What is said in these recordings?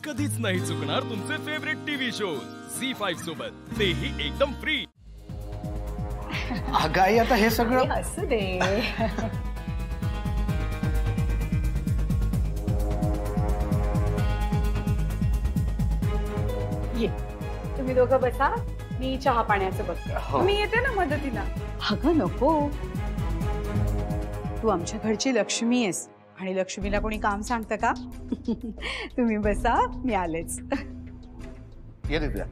कधीच नाही चुकणार तुमचे फेवरेट टीव्ही शोज झी5 सोबत, तेही एकदम फ्री। अगाई आता हे सगळं असू दे। ये तुम्ही दोघं बसा, मी चहा पाण्याचं बघते। मी येते ना मदतीला। अगं नको, तू आमच्या घरची लक्ष्मी आहेस आणि लक्ष्मीला कोणी काम सांगतं का? तुम्ही बसा, मी आलेच। ये दिव्या,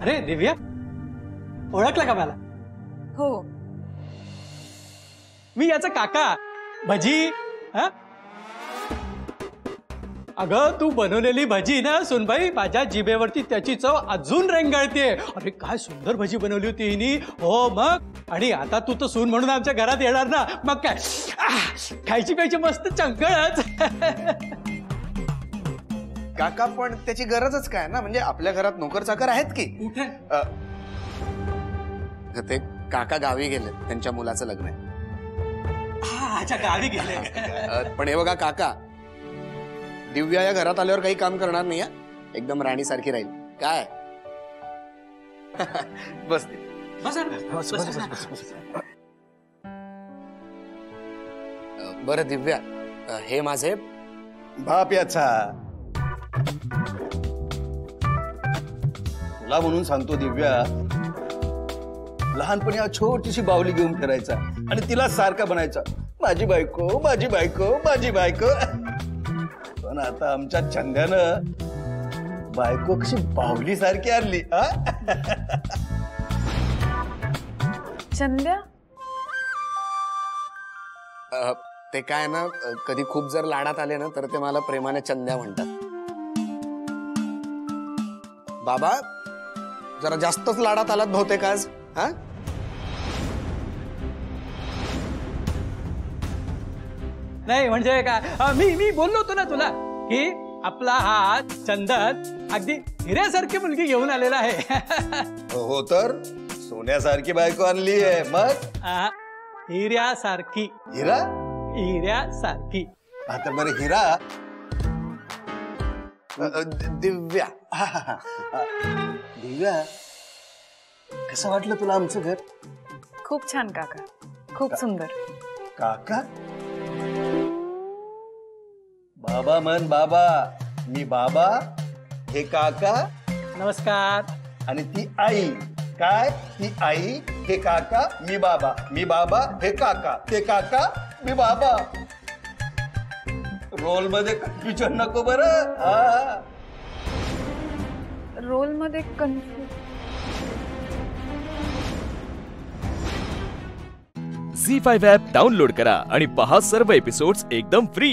अरे दिव्या, ओळखला का मला? हो, मी याचा काका भजी। हा, अगं तू बनवलेली भजी ना सुनबाई, माझ्या जिभेवरती त्याची चव अजून रेंगाळते। अरे काय सुंदर भजी बनवली होती हिनी। हो मग, आणि आता तू तर सून म्हणून आमच्या घरात येणार ना, मग काय खायची प्यायची मस्त चंगळच। काका पण त्याची गरजच काय ना, म्हणजे आपल्या घरात नोकर चाकर आहेत की। ते काका गावी गेले, त्यांच्या मुलाचं लग्न आहे। अच्छा, गावी गेले। पण हे बघा काका, दिव्या या घरात आल्यावर काही काम करणार नाही, एकदम राणी सारखी राहील काय। बस बरं दिव्या, हे माझे बाप याचा तुला म्हणून सांगतो दिव्या, लहानपणी हा छोटीशी बाहुली घेऊन फिरायचा आणि तिला सारखा बनायचा, माझी बायको माझी बायको माझी बायको। पण आता आमच्या चंद्यानं बायको कशी बाहुली सारखी आणली। चंद्या ते काय ना, कधी खूप जर लाडात आले ना तर ते मला प्रेमाने चंद्या म्हणतात। बाबा जरा जास्तच लाडात आलात बहुतेक आज। हा, नाही म्हणजे काय, मी बोललो होतो ना तुला की आपला हा चंदन अगदी हिऱ्यासारखी मुलगी घेऊन आलेला आहे। हो तर सोन्यासारखी बायको आणली आहे। मग हिऱ्यासारखी, हिरा हिऱ्यासारखी। आता बरं हिरा, दिव्या दिव्या, कसं वाटलं तुला आमचं घर? खूप छान काका, खूप सुंदर। काका, बाबा मन बाबा, मी बाबा, हे काका। नमस्कार। आणि ती आई काय, ती आई, हे काका, मी बाबा, मी बाबा, हे काका, ते काका, मी बाबा। रोल मध्ये कन्फ्युजन नको बरं। रोल मध्ये कन्फ्युज। झी5 ॲप डाउनलोड करा आणि पहा सर्व एपिसोड्स एकदम फ्री।